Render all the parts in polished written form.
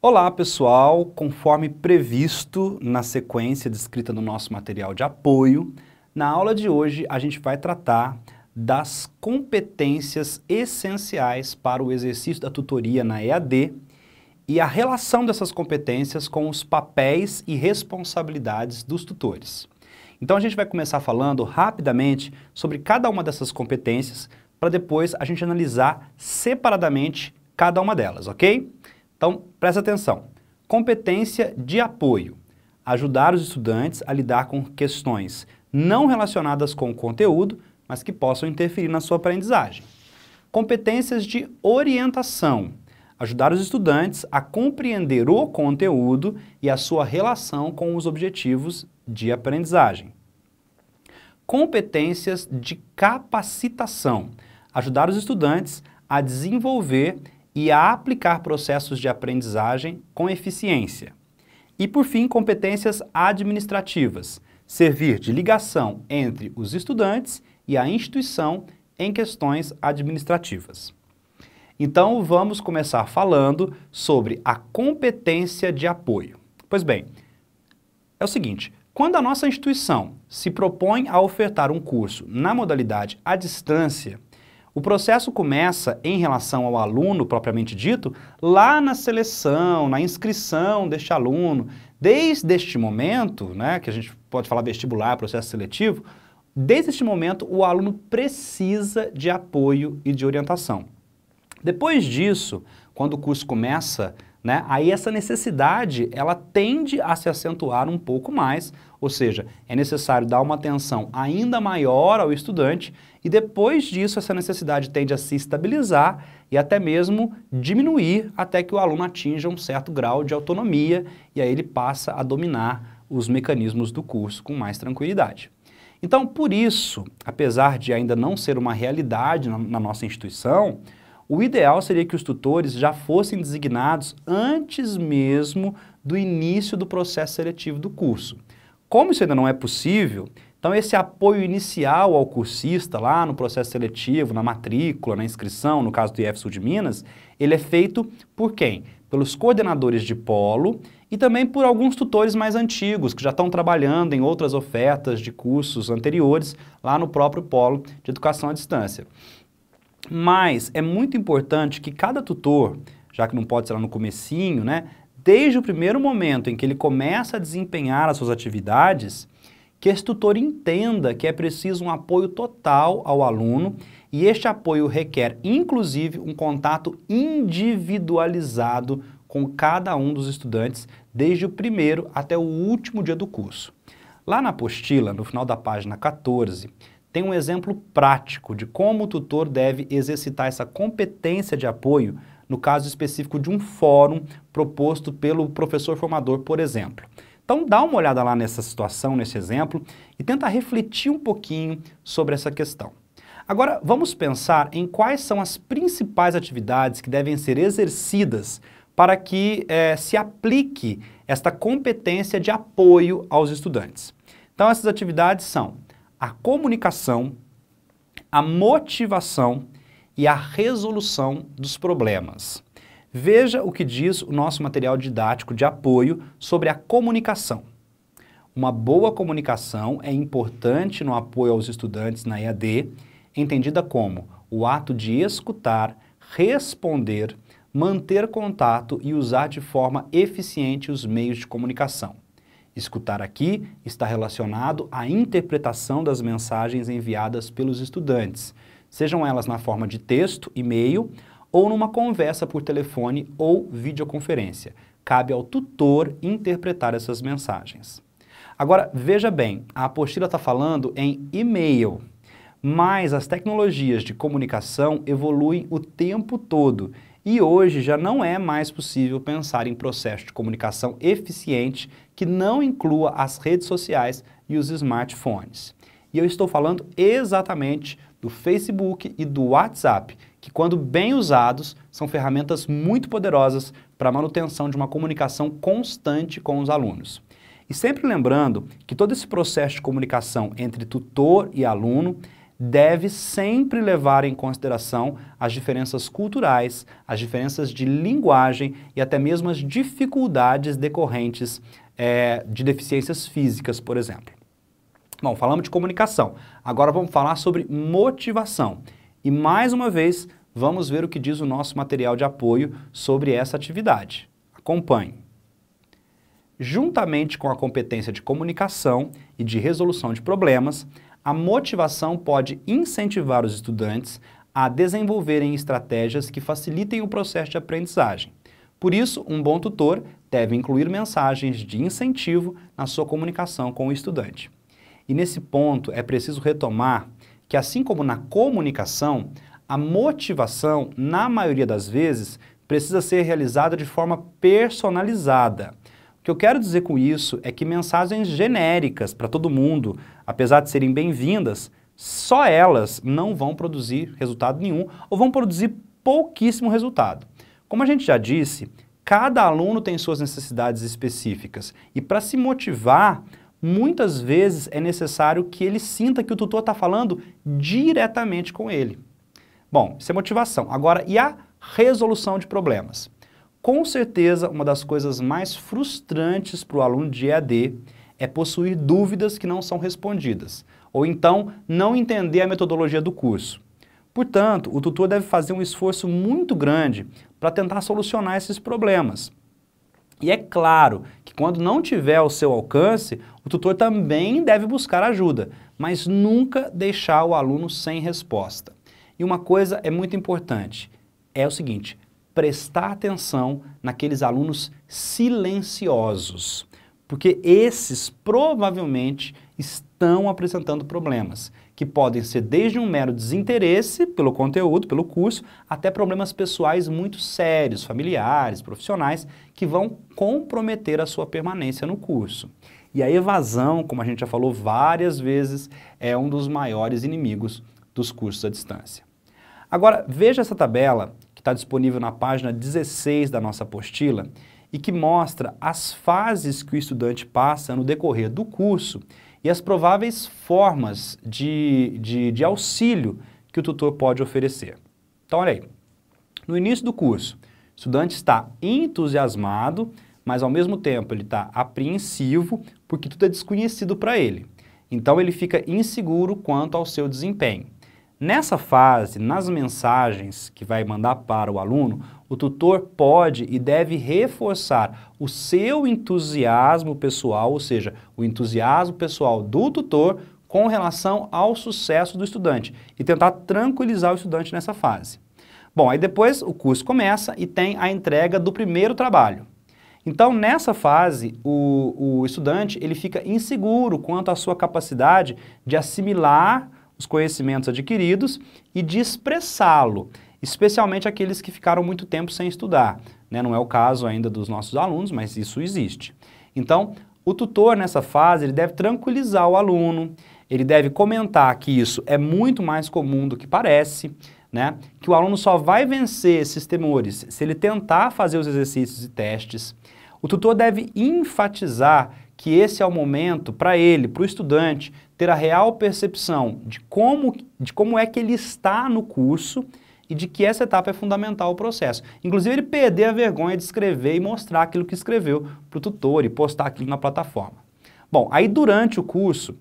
Olá pessoal, conforme previsto na sequência descrita no nosso material de apoio, na aula de hoje a gente vai tratar das competências essenciais para o exercício da tutoria na EAD e a relação dessas competências com os papéis e responsabilidades dos tutores. Então a gente vai começar falando rapidamente sobre cada uma dessas competências para depois a gente analisar separadamente cada uma delas, ok? Então, presta atenção. Competência de apoio. Ajudar os estudantes a lidar com questões não relacionadas com o conteúdo, mas que possam interferir na sua aprendizagem. Competências de orientação. Ajudar os estudantes a compreender o conteúdo e a sua relação com os objetivos de aprendizagem. Competências de capacitação. Ajudar os estudantes a desenvolver e a aplicar processos de aprendizagem com eficiência. E, por fim, competências administrativas, servir de ligação entre os estudantes e a instituição em questões administrativas. Então, vamos começar falando sobre a competência de apoio. Pois bem, é o seguinte, quando a nossa instituição se propõe a ofertar um curso na modalidade à distância, o processo começa, em relação ao aluno propriamente dito, lá na seleção, na inscrição deste aluno. Desde este momento, né, que a gente pode falar vestibular, processo seletivo, desde este momento o aluno precisa de apoio e de orientação. Depois disso, quando o curso começa, né, aí essa necessidade ela tende a se acentuar um pouco mais, ou seja, é necessário dar uma atenção ainda maior ao estudante e depois disso essa necessidade tende a se estabilizar e até mesmo diminuir até que o aluno atinja um certo grau de autonomia e aí ele passa a dominar os mecanismos do curso com mais tranquilidade. Então, por isso, apesar de ainda não ser uma realidade na nossa instituição, o ideal seria que os tutores já fossem designados antes mesmo do início do processo seletivo do curso. Como isso ainda não é possível, então esse apoio inicial ao cursista lá no processo seletivo, na matrícula, na inscrição, no caso do IF Sul de Minas, ele é feito por quem? Pelos coordenadores de polo e também por alguns tutores mais antigos que já estão trabalhando em outras ofertas de cursos anteriores lá no próprio polo de educação à distância. Mas é muito importante que cada tutor, já que não pode ser lá no comecinho, né, desde o primeiro momento em que ele começa a desempenhar as suas atividades, que esse tutor entenda que é preciso um apoio total ao aluno e este apoio requer, inclusive, um contato individualizado com cada um dos estudantes, desde o primeiro até o último dia do curso. Lá na apostila, no final da página 14, tem um exemplo prático de como o tutor deve exercitar essa competência de apoio no caso específico de um fórum proposto pelo professor formador, por exemplo. Então dá uma olhada lá nessa situação, nesse exemplo, e tenta refletir um pouquinho sobre essa questão. Agora vamos pensar em quais são as principais atividades que devem ser exercidas para que se aplique esta competência de apoio aos estudantes. Então essas atividades são a comunicação, a motivação e a resolução dos problemas. Veja o que diz o nosso material didático de apoio sobre a comunicação. Uma boa comunicação é importante no apoio aos estudantes na EAD, entendida como o ato de escutar, responder, manter contato e usar de forma eficiente os meios de comunicação. Escutar aqui está relacionado à interpretação das mensagens enviadas pelos estudantes, sejam elas na forma de texto, e-mail, ou numa conversa por telefone ou videoconferência. Cabe ao tutor interpretar essas mensagens. Agora, veja bem, a apostila está falando em e-mail, mas as tecnologias de comunicação evoluem o tempo todo e hoje já não é mais possível pensar em processo de comunicação eficiente que não inclua as redes sociais e os smartphones. E eu estou falando exatamente do Facebook e do WhatsApp, que quando bem usados, são ferramentas muito poderosas para a manutenção de uma comunicação constante com os alunos. E sempre lembrando que todo esse processo de comunicação entre tutor e aluno deve sempre levar em consideração as diferenças culturais, as diferenças de linguagem e até mesmo as dificuldades decorrentes de deficiências físicas, por exemplo. Bom, falamos de comunicação, agora vamos falar sobre motivação. E mais uma vez, vamos ver o que diz o nosso material de apoio sobre essa atividade. Acompanhe. Juntamente com a competência de comunicação e de resolução de problemas, a motivação pode incentivar os estudantes a desenvolverem estratégias que facilitem o processo de aprendizagem. Por isso, um bom tutor deve incluir mensagens de incentivo na sua comunicação com o estudante. E nesse ponto é preciso retomar que, assim como na comunicação, a motivação, na maioria das vezes, precisa ser realizada de forma personalizada. O que eu quero dizer com isso é que mensagens genéricas para todo mundo, apesar de serem bem-vindas, só elas não vão produzir resultado nenhum ou vão produzir pouquíssimo resultado. Como a gente já disse, cada aluno tem suas necessidades específicas e para se motivar, muitas vezes é necessário que ele sinta que o tutor está falando diretamente com ele. Bom, isso é motivação. Agora, e a resolução de problemas? Com certeza, uma das coisas mais frustrantes para o aluno de EAD é possuir dúvidas que não são respondidas, ou então não entender a metodologia do curso. Portanto, o tutor deve fazer um esforço muito grande para tentar solucionar esses problemas. E é claro que quando não tiver ao seu alcance, o tutor também deve buscar ajuda, mas nunca deixar o aluno sem resposta. E uma coisa é muito importante, é o seguinte, prestar atenção naqueles alunos silenciosos, porque esses provavelmente estão apresentando problemas, que podem ser desde um mero desinteresse pelo conteúdo, pelo curso, até problemas pessoais muito sérios, familiares, profissionais, que vão comprometer a sua permanência no curso. E a evasão, como a gente já falou várias vezes, é um dos maiores inimigos dos cursos à distância. Agora, veja essa tabela que está disponível na página 16 da nossa apostila e que mostra as fases que o estudante passa no decorrer do curso e as prováveis formas de auxílio que o tutor pode oferecer. Então, olha aí. No início do curso, o estudante está entusiasmado, mas ao mesmo tempo ele está apreensivo porque tudo é desconhecido para ele. Então, ele fica inseguro quanto ao seu desempenho. Nessa fase, nas mensagens que vai mandar para o aluno, o tutor pode e deve reforçar o seu entusiasmo pessoal, ou seja, o entusiasmo pessoal do tutor com relação ao sucesso do estudante e tentar tranquilizar o estudante nessa fase. Bom, aí depois o curso começa e tem a entrega do primeiro trabalho. Então, nessa fase, o estudante ele fica inseguro quanto à sua capacidade de assimilar os conhecimentos adquiridos e de expressá-lo, especialmente aqueles que ficaram muito tempo sem estudar, né? Não é o caso ainda dos nossos alunos, mas isso existe. Então, o tutor nessa fase ele deve tranquilizar o aluno, ele deve comentar que isso é muito mais comum do que parece, né? Que o aluno só vai vencer esses temores se ele tentar fazer os exercícios e testes. O tutor deve enfatizar que esse é o momento para ele, para o estudante, ter a real percepção de como é que ele está no curso e de que essa etapa é fundamental ao processo. Inclusive ele perder a vergonha de escrever e mostrar aquilo que escreveu para o tutor e postar aquilo na plataforma. Bom, aí durante o curso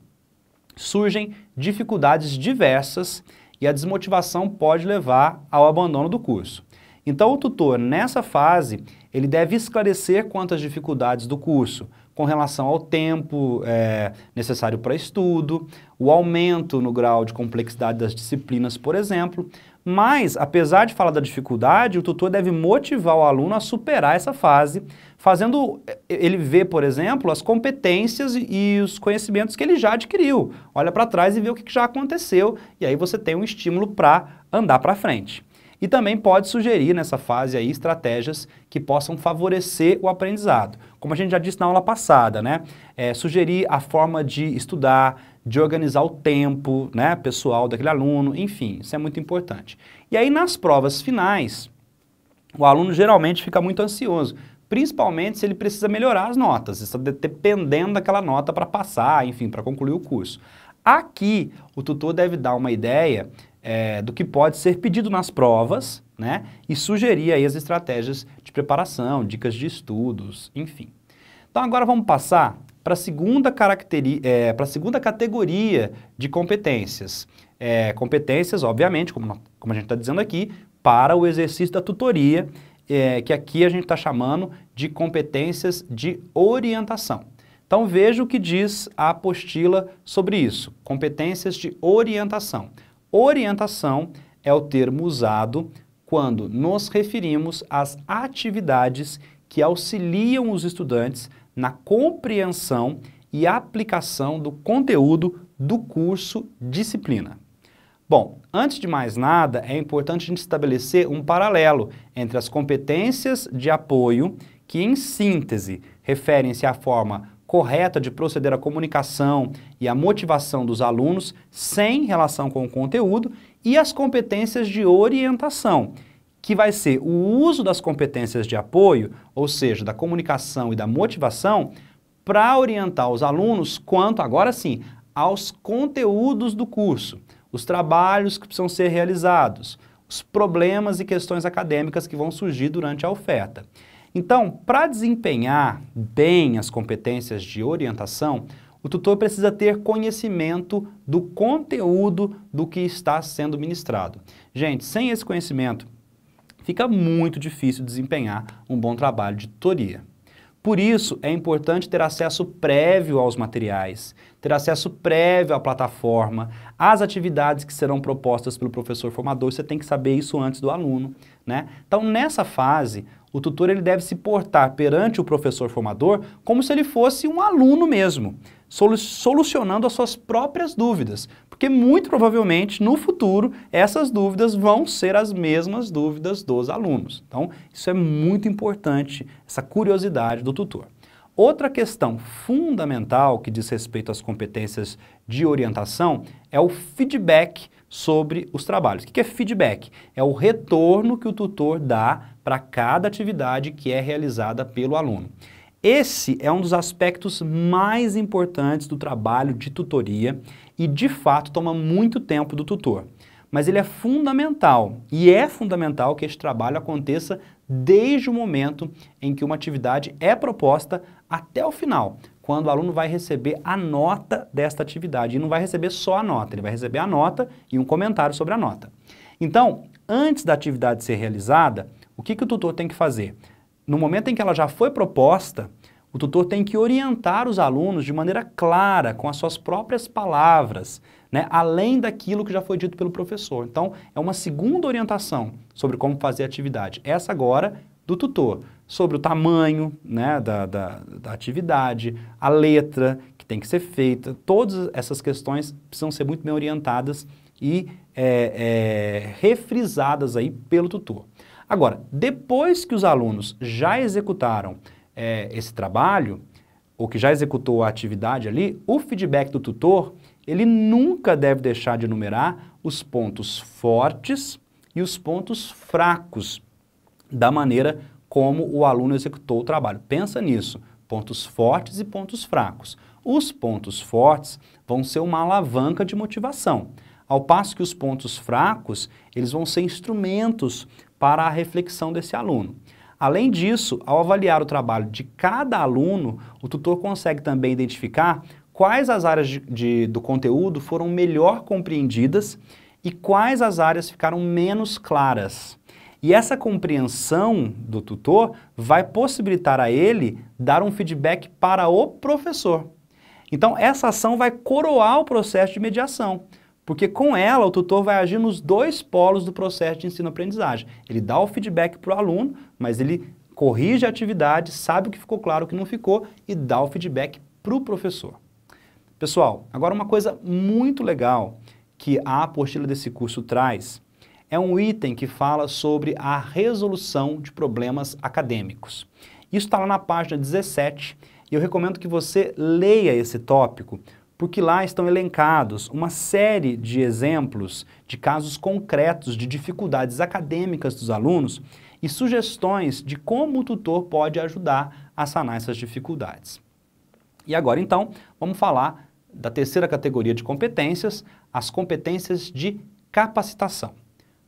surgem dificuldades diversas e a desmotivação pode levar ao abandono do curso. Então o tutor, nessa fase, ele deve esclarecer quanto às dificuldades do curso, com relação ao tempo necessário para estudo, o aumento no grau de complexidade das disciplinas, por exemplo. Mas, apesar de falar da dificuldade, o tutor deve motivar o aluno a superar essa fase, fazendo ele ver, por exemplo, as competências e os conhecimentos que ele já adquiriu. Olha para trás e vê o que já aconteceu, e aí você tem um estímulo para andar para frente. E também pode sugerir nessa fase aí estratégias que possam favorecer o aprendizado. Como a gente já disse na aula passada, né? Sugerir a forma de estudar, de organizar o tempo, né, pessoal daquele aluno, enfim, isso é muito importante. E aí nas provas finais, o aluno geralmente fica muito ansioso, principalmente se ele precisa melhorar as notas, está dependendo daquela nota para passar, enfim, para concluir o curso. Aqui, o tutor deve dar uma ideia do que pode ser pedido nas provas, né? E sugerir aí as estratégias de preparação, dicas de estudos, enfim. Então agora vamos passar para a segunda categoria de competências. Competências, obviamente, como a gente está dizendo aqui, para o exercício da tutoria, que aqui a gente está chamando de competências de orientação. Então veja o que diz a apostila sobre isso, competências de orientação. Orientação é o termo usado quando nos referimos às atividades que auxiliam os estudantes na compreensão e aplicação do conteúdo do curso disciplina. Bom, antes de mais nada, é importante a gente estabelecer um paralelo entre as competências de apoio, que em síntese referem-se à forma correta de proceder à comunicação e à motivação dos alunos sem relação com o conteúdo, e as competências de orientação, que vai ser o uso das competências de apoio, ou seja, da comunicação e da motivação, para orientar os alunos quanto, agora sim, aos conteúdos do curso, os trabalhos que precisam ser realizados, os problemas e questões acadêmicas que vão surgir durante a oferta. Então, para desempenhar bem as competências de orientação, o tutor precisa ter conhecimento do conteúdo do que está sendo ministrado. Gente, sem esse conhecimento, fica muito difícil desempenhar um bom trabalho de tutoria. Por isso, é importante ter acesso prévio aos materiais, ter acesso prévio à plataforma, às atividades que serão propostas pelo professor formador, você tem que saber isso antes do aluno, né? Então, nessa fase, o tutor ele deve se portar perante o professor formador como se ele fosse um aluno mesmo, solucionando as suas próprias dúvidas, porque muito provavelmente no futuro essas dúvidas vão ser as mesmas dúvidas dos alunos. Então, isso é muito importante, essa curiosidade do tutor. Outra questão fundamental que diz respeito às competências de orientação é o feedback sobre os trabalhos. O que é feedback? É o retorno que o tutor dá para cada atividade que é realizada pelo aluno. Esse é um dos aspectos mais importantes do trabalho de tutoria e, de fato, toma muito tempo do tutor. Mas ele é fundamental, e é fundamental que este trabalho aconteça desde o momento em que uma atividade é proposta até o final, quando o aluno vai receber a nota desta atividade. E não vai receber só a nota, ele vai receber a nota e um comentário sobre a nota. Então, antes da atividade ser realizada, o que o tutor tem que fazer? No momento em que ela já foi proposta, o tutor tem que orientar os alunos de maneira clara, com as suas próprias palavras, né, além daquilo que já foi dito pelo professor. Então, é uma segunda orientação sobre como fazer a atividade. Essa agora do tutor, sobre o tamanho, né, da atividade, a letra que tem que ser feita, todas essas questões precisam ser muito bem orientadas e refrisadas aí pelo tutor. Agora, depois que os alunos já executaram esse trabalho, ou que já executou a atividade ali, o feedback do tutor, ele nunca deve deixar de enumerar os pontos fortes e os pontos fracos da maneira como o aluno executou o trabalho. Pensa nisso, pontos fortes e pontos fracos. Os pontos fortes vão ser uma alavanca de motivação, ao passo que os pontos fracos, eles vão ser instrumentos para a reflexão desse aluno. Além disso, ao avaliar o trabalho de cada aluno, o tutor consegue também identificar quais as áreas do conteúdo foram melhor compreendidas e quais as áreas ficaram menos claras. E essa compreensão do tutor vai possibilitar a ele dar um feedback para o professor. Então, essa ação vai coroar o processo de mediação, porque com ela o tutor vai agir nos dois polos do processo de ensino-aprendizagem. Ele dá o feedback para o aluno, mas ele corrige a atividade, sabe o que ficou claro, o que não ficou e dá o feedback para o professor. Pessoal, agora uma coisa muito legal que a apostila desse curso traz é um item que fala sobre a resolução de problemas acadêmicos. Isso está lá na página 17 e eu recomendo que você leia esse tópico, porque lá estão elencados uma série de exemplos de casos concretos de dificuldades acadêmicas dos alunos e sugestões de como o tutor pode ajudar a sanar essas dificuldades. E agora, então, vamos falar da terceira categoria de competências, as competências de capacitação.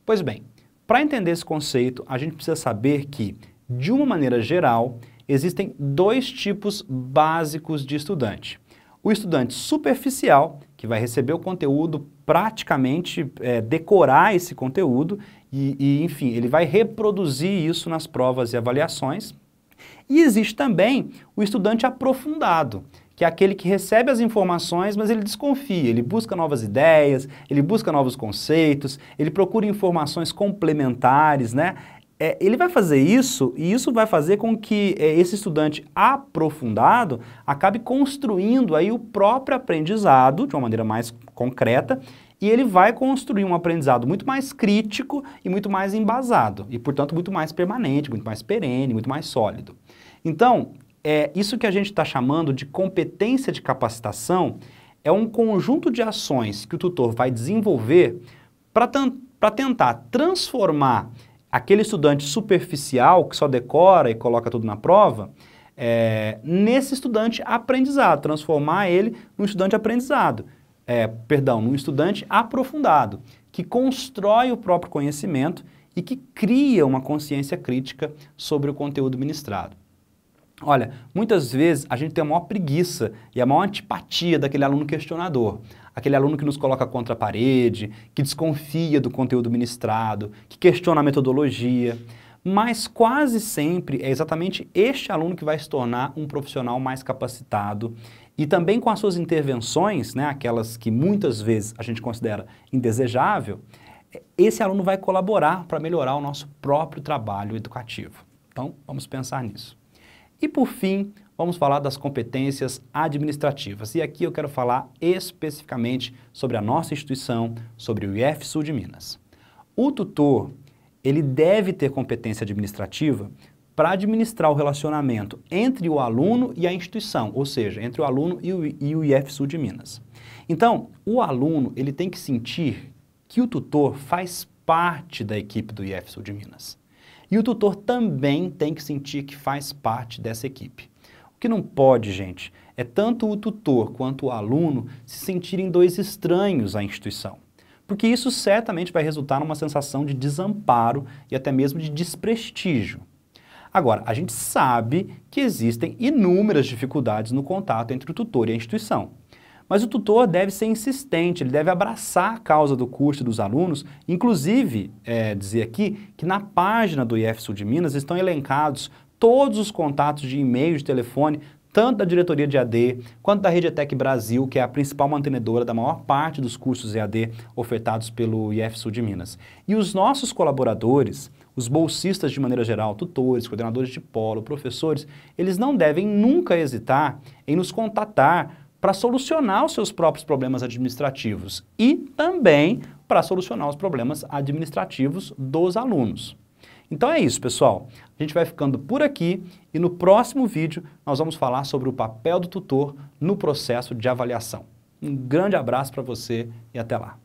Pois bem, para entender esse conceito, a gente precisa saber que, de uma maneira geral, existem dois tipos básicos de estudante. O estudante superficial, que vai receber o conteúdo, praticamente decorar esse conteúdo enfim, ele vai reproduzir isso nas provas e avaliações. E existe também o estudante aprofundado, que é aquele que recebe as informações, mas ele desconfia, ele busca novas ideias, ele busca novos conceitos, ele procura informações complementares, né? Ele vai fazer isso, e isso vai fazer com que esse estudante aprofundado acabe construindo aí o próprio aprendizado de uma maneira mais concreta, e ele vai construir um aprendizado muito mais crítico e muito mais embasado, e portanto muito mais permanente, muito mais perene, muito mais sólido. Então, isso que a gente está chamando de competência de capacitação é um conjunto de ações que o tutor vai desenvolver para tentar transformar aquele estudante superficial que só decora e coloca tudo na prova, nesse estudante aprendizado, transformar ele num estudante aprendizado, num estudante aprofundado, que constrói o próprio conhecimento e que cria uma consciência crítica sobre o conteúdo ministrado. Olha, muitas vezes a gente tem a maior preguiça e a maior antipatia daquele aluno questionador, aquele aluno que nos coloca contra a parede, que desconfia do conteúdo ministrado, que questiona a metodologia, mas quase sempre é exatamente este aluno que vai se tornar um profissional mais capacitado e também com as suas intervenções, né, aquelas que muitas vezes a gente considera indesejável, esse aluno vai colaborar para melhorar o nosso próprio trabalho educativo. Então, vamos pensar nisso. E por fim, vamos falar das competências administrativas. E aqui eu quero falar especificamente sobre a nossa instituição, sobre o IF-Sul de Minas. O tutor, ele deve ter competência administrativa para administrar o relacionamento entre o aluno e a instituição, ou seja, entre o aluno e o IF-Sul de Minas. Então, o aluno, ele tem que sentir que o tutor faz parte da equipe do IF-Sul de Minas. E o tutor também tem que sentir que faz parte dessa equipe. O que não pode, gente, é tanto o tutor quanto o aluno se sentirem dois estranhos à instituição. Porque isso certamente vai resultar numa sensação de desamparo e até mesmo de desprestígio. Agora, a gente sabe que existem inúmeras dificuldades no contato entre o tutor e a instituição. Mas o tutor deve ser insistente, ele deve abraçar a causa do curso e dos alunos, inclusive, dizer aqui que na página do IF-Sul de Minas estão elencados todos os contatos de e-mail, de telefone, tanto da diretoria de EAD, quanto da Rede ETEC Brasil, que é a principal mantenedora da maior parte dos cursos EAD ofertados pelo IF-Sul de Minas. E os nossos colaboradores, os bolsistas de maneira geral, tutores, coordenadores de polo, professores, eles não devem nunca hesitar em nos contatar para solucionar os seus próprios problemas administrativos e também para solucionar os problemas administrativos dos alunos. Então é isso, pessoal. A gente vai ficando por aqui e no próximo vídeo nós vamos falar sobre o papel do tutor no processo de avaliação. Um grande abraço para você e até lá.